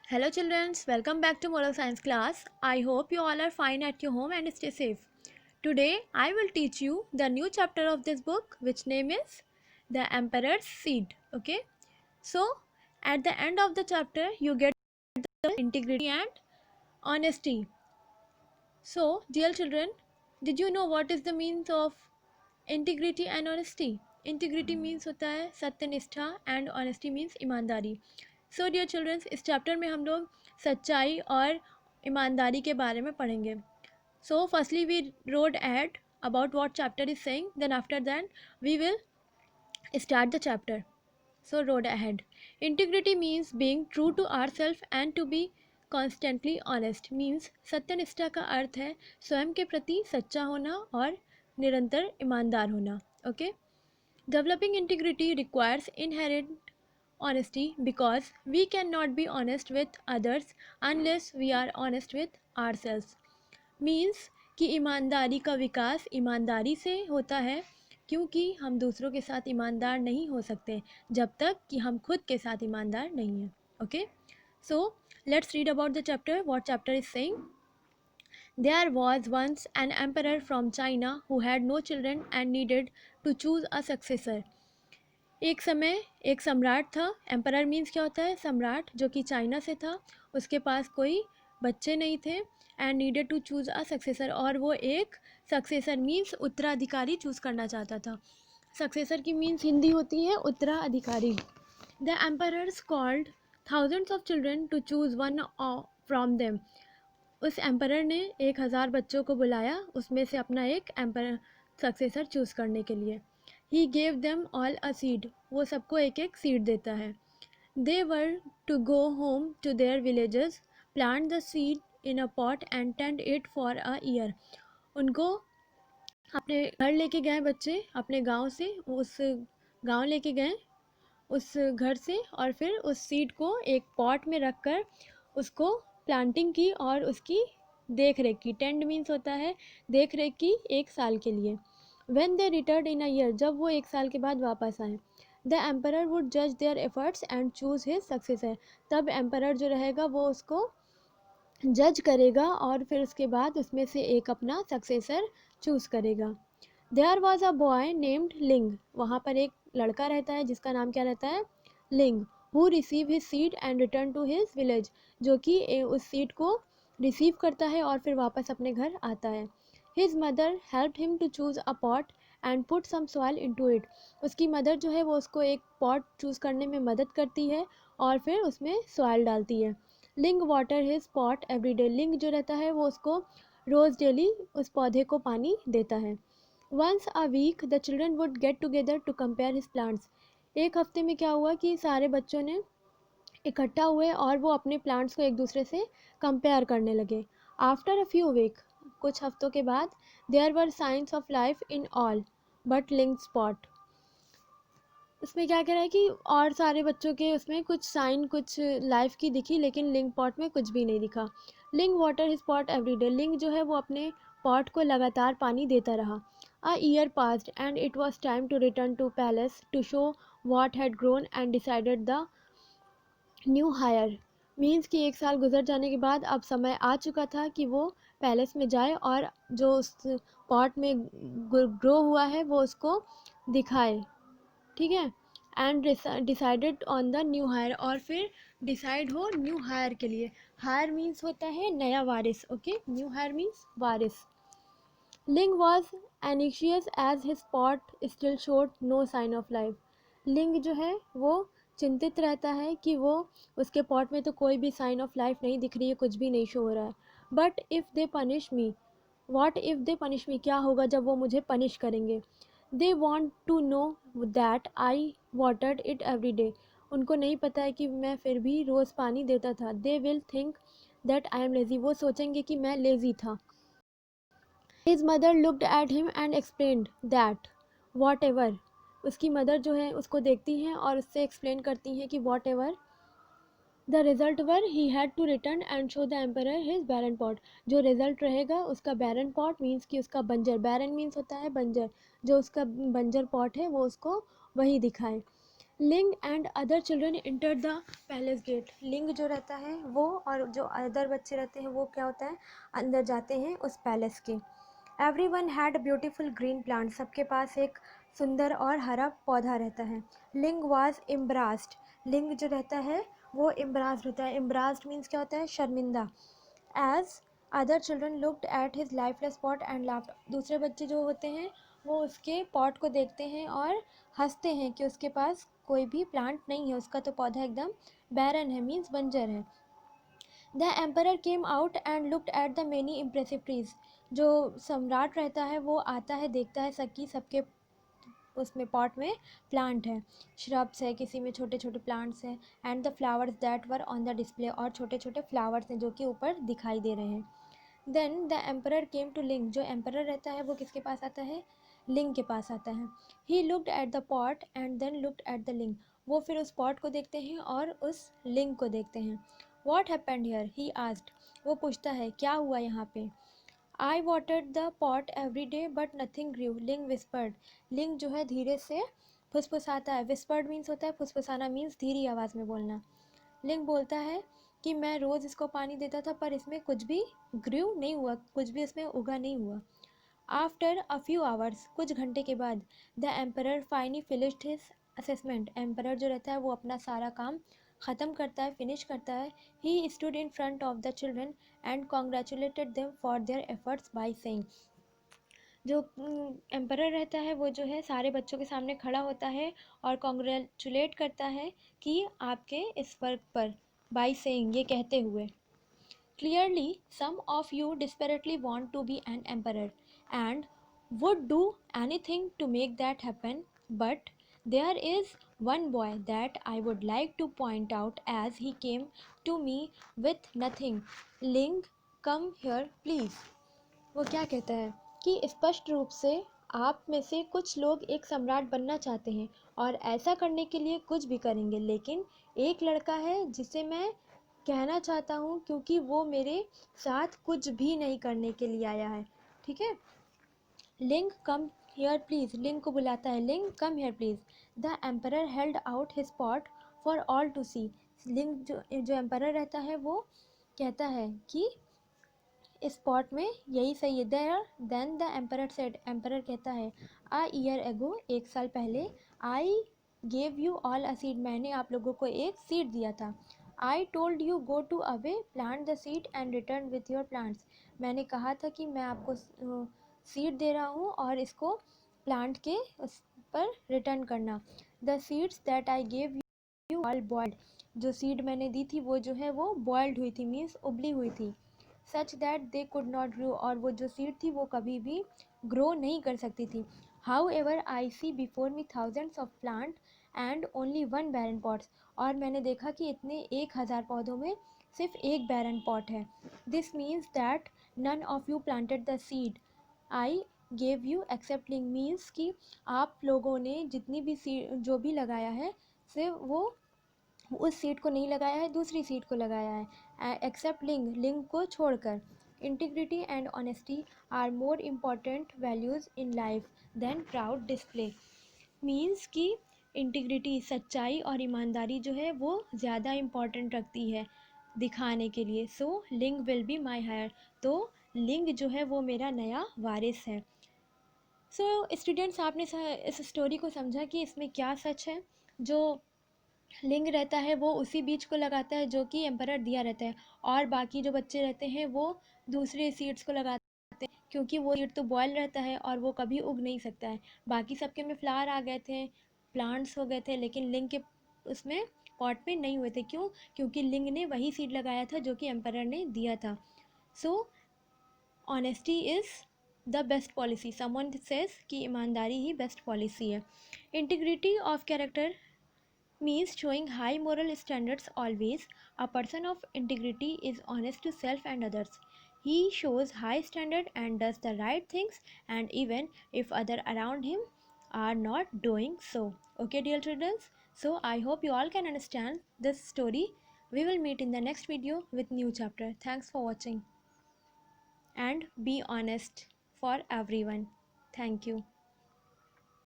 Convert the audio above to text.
Hello children, welcome back to Moral Science class. I hope you all are fine at your home and stay safe. Today I will teach you the new chapter of this book which name is The Emperor's Seed. Okay. So at the end of the chapter you get the integrity and honesty. So dear children, did you know what is the means of integrity and honesty? Integrity means होता है सत्यनिष्ठा and honesty means ईमानदारी. So dear children, इस chapter में हम लोग सच्चाई और ईमानदारी के बारे में पढ़ेंगे. So firstly we wrote ahead about what chapter is saying, then after that we will start the chapter. So road ahead. Integrity means being true to ourselves and to be constantly honest. Means सत्यनिष्ठा का अर्थ है स्वयं के प्रति सच्चा होना और निरंतर ईमानदार होना. Okay. Developing integrity requires inherent honesty because we cannot be honest with others unless we are honest with ourselves. Means कि ईमानदारी का विकास ईमानदारी से होता है क्योंकि हम दूसरों के साथ ईमानदार नहीं हो सकते जब तक कि हम खुद के साथ ईमानदार नहीं हैं. Okay, so let's read about the chapter. What chapter is saying. There was once an emperor from China who had no children and needed to choose a successor. एक समय एक सम्राट था. एम्परर मीन्स क्या होता है? सम्राट, जो कि चाइना से था. उसके पास कोई बच्चे नहीं थे and needed to choose a successor, और वो एक सक्सेसर मीन्स उत्तराधिकारी चूज़ करना चाहता था. सक्सेसर की मीन्स हिंदी होती है उत्तराधिकारी. The emperors called thousands of children to choose one from them. उस एम्परर ने 1000 बच्चों को बुलाया उसमें से अपना एक एम्परर सक्सेसर चूज़ करने के लिए. He gave them all a seed. वो सबको एक एक सीड देता है. They were to go home to their villages, plant the seed in a pot and tend it for a year. उनको अपने घर लेके गए बच्चे, अपने गांव से उस गांव लेके गए उस घर से, और फिर उस सीड को एक पॉट में रख कर उसको प्लांटिंग की और उसकी देख रेख की. टेंड मीन्स होता है देख रेख की 1 साल के लिए. When they returned in a year, जब वो 1 साल के बाद वापस आए, the emperor would judge their efforts and choose his successor. तब emperor जो रहेगा वो उसको जज करेगा और फिर उसके बाद उसमें से एक अपना सक्सेसर चूज़ करेगा. There was a boy named Ling. वहाँ पर एक लड़का रहता है जिसका नाम क्या रहता है? Ling. Who receive his seed and return to his village. जो कि उस सीड को रिसीव करता है और फिर वापस अपने घर आता है. His mother helped him to choose a pot and put some soil into it. उसकी मदर जो है वो उसको एक पॉट चूज़ करने में मदद करती है और फिर उसमें सॉइल डालती है. Ling water his pot every day. Ling जो रहता है वो उसको रोज़ डेली उस पौधे को पानी देता है. Once a week the children would get together to compare his plants. एक हफ्ते में क्या हुआ कि सारे बच्चों ने इकट्ठा हुए और वो अपने प्लांट्स को एक दूसरे से कंपेयर करने लगे. आफ्टर अ फ्यू वीक, कुछ हफ्तों के बाद, there were signs of life in all but Ling's pot. उसमें क्या कह रहा है कि और सारे बच्चों के उसमें कुछ साइन कुछ लाइफ की दिखी लेकिन लिंक पॉट में कुछ भी नहीं दिखा. Link water his pot every day. Link जो है वो अपने पॉट को लगातार पानी देता रहा. A year passed and it was time to return to palace to show what had grown and decided the new heir. Means कि 1 साल गुजर जाने के बाद अब समय आ चुका था कि वो पैलेस में जाए और जो उस पॉट में ग्रो हुआ है वो उसको दिखाए. ठीक है. And decided on the new higher, और फिर डिसाइड हो न्यू हायर के लिए. हायर मीन्स होता है नया वारिस. ओके, न्यू हायर मीन्स वारिस. Ling was anxious as his spot still showed no sign of life. Ling जो है वो चिंतित रहता है कि वो उसके पॉट में तो कोई भी साइन ऑफ लाइफ नहीं दिख रही है, कुछ भी नहीं शो हो रहा है. But if they punish me, what if they punish me, क्या होगा जब वो मुझे पनिश करेंगे. They want to know that I watered it every day. उनको नहीं पता है कि मैं फिर भी रोज़ पानी देता था. They will think that I am lazy. वो सोचेंगे कि मैं लेज़ी था. His mother looked at him and explained that what ever. उसकी मदर जो है उसको देखती हैं और उससे एक्सप्लेन करती हैं कि whatever the result were he had to return and show the emperor his barren pot. जो रिजल्ट रहेगा उसका बैरन पॉट मीन्स कि उसका बंजर, बैरन मीन्स होता है बंजर, जो उसका बंजर पॉट है वो उसको वही दिखाए. Ling and other children enter the palace gate. Ling जो रहता है वो और जो अदर बच्चे रहते हैं वो क्या होता है, अंदर जाते हैं उस पैलेस के। Every one had beautiful green plant, सबके पास एक सुंदर और हरा पौधा रहता है। लिंग वॉज एम्ब्रास्ड, लिंग जो रहता है वो एम्ब्रास्ड होता है। एम्ब्रास्ड मीन्स क्या होता है, शर्मिंदा। As other children looked at his lifeless pot and laughed, दूसरे बच्चे जो होते हैं वो उसके पॉट को देखते हैं और हंसते हैं कि उसके पास कोई भी प्लांट नहीं है, उसका तो पौधा एकदम बैरन है, मीन्स बंजर है। The emperor came out and looked at the many impressive trees, जो सम्राट रहता है वो आता है, देखता है सबकी सबके उसमें पॉट में प्लांट है, श्रब्स है, किसी में छोटे छोटे प्लांट्स हैं, and the flowers that were on the display, और छोटे छोटे फ्लावर्स हैं जो कि ऊपर दिखाई दे रहे हैं। Then the emperor came to Ling, जो एम्परर रहता है वो किसके पास आता है, लिंग के पास आता है। He looked at the pot and then looked at the Ling, वो फिर उस पॉट को देखते हैं और उस लिंग को देखते हैं। What happened here, he asked, वो पूछता है क्या हुआ यहाँ पे। I watered the pot every day but nothing grew, Ling whispered, Ling जो है धीरे से फुसफुसाता है। विस्पर्ड मीन्स होता है फुसफुसाना, मीन्स धीरी आवाज़ में बोलना। लिंग बोलता है कि मैं रोज़ इसको पानी देता था पर इसमें कुछ भी ग्रीव नहीं हुआ, कुछ भी इसमें उगा नहीं हुआ। आफ्टर अ फ्यू आवर्स, कुछ घंटे के बाद, the emperor finally finished his assessment, emperor जो रहता है वो अपना सारा काम ख़त्म करता है, फिनिश करता है। He stood in front of the children and congratulated them for their efforts by saying, जो एम्परर रहता है वो जो है सारे बच्चों के सामने खड़ा होता है और कॉन्ग्रेचुलेट करता है कि आपके इस वर्क पर, बाय सेइंग, ये कहते हुए। Clearly, some of you desperately want to be an emperor and would do anything to make that happen, but there is one boy that I would like to point out as he came to me with nothing. Ling, come here, please. वो क्या कहता है कि स्पष्ट रूप से आप में से कुछ लोग एक सम्राट बनना चाहते हैं और ऐसा करने के लिए कुछ भी करेंगे, लेकिन एक लड़का है जिसे मैं कहना चाहता हूँ क्योंकि वो मेरे साथ कुछ भी नहीं करने के लिए आया है। ठीक है। लिंग कम हियर प्लीज, लिंग को बुलाता है, Ling come here please. The emperor held out his pot for all to see, Ling जो एम्परर रहता है वो कहता है कि इस पॉट में यही सही है। There then the emperor said, emperor कहता है अ ईयर एगो, एक साल पहले, I gave you all a seed, मैंने आप लोगों को एक सीड दिया था। I told you go to away plant the seed and return with your plants, मैंने कहा था कि मैं आपको सीड दे रहा हूँ और इसको प्लांट के उस पर रिटर्न करना। The seeds that I gave you all boiled, जो सीड मैंने दी थी वो जो है वो बॉइल्ड हुई थी, मीन्स उबली हुई थी। Such that they could not grow, और वो जो सीड थी वो कभी भी ग्रो नहीं कर सकती थी। However I see before me thousands of plant and only one barren pots, और मैंने देखा कि इतने 1000 पौधों में सिर्फ एक बैरन पॉट है। This means that none of you planted the seed I gave you except Ling, means कि आप लोगों ने जितनी भी सीड जो भी लगाया है सिर्फ वो उस सीट को नहीं लगाया है, दूसरी सीट को लगाया है, एक्सेप्ट लिंग, लिंग को छोड़कर। Integrity and honesty are more important values in life than proud display, means कि इंटीग्रिटी, सच्चाई और ईमानदारी जो है वो ज़्यादा इम्पॉर्टेंट रखती है दिखाने के लिए। सो लिंग विल बी माई हायर, तो लिंग जो है वो मेरा नया वारिस है। सो स्टूडेंट्स, आपने इस स्टोरी को समझा कि इसमें क्या सच है। जो लिंग रहता है वो उसी बीज को लगाता है जो कि एम्परर दिया रहता है, और बाकी जो बच्चे रहते हैं वो दूसरे सीड्स को लगाते हैं, क्योंकि वो सीड तो बॉयल रहता है और वो कभी उग नहीं सकता है। बाकी सबके में फ्लावर आ गए थे, प्लांट्स हो गए थे, लेकिन लिंग के उसमें पॉट में नहीं हुए थे। क्यों? क्योंकि लिंग ने वही सीड लगाया था जो कि एम्परर ने दिया था। So honesty is the best policy, someone says कि ईमानदारी ही बेस्ट पॉलिसी है। Integrity of character means showing high moral standards always. A person of integrity is honest to self and others. He shows high standard and does the right things, and even if other around him are not doing so. Okay, dear students, so I hope you all can understand this story. We will meet in the next video with new chapter. Thanks for watching, and be honest for everyone. Thank you.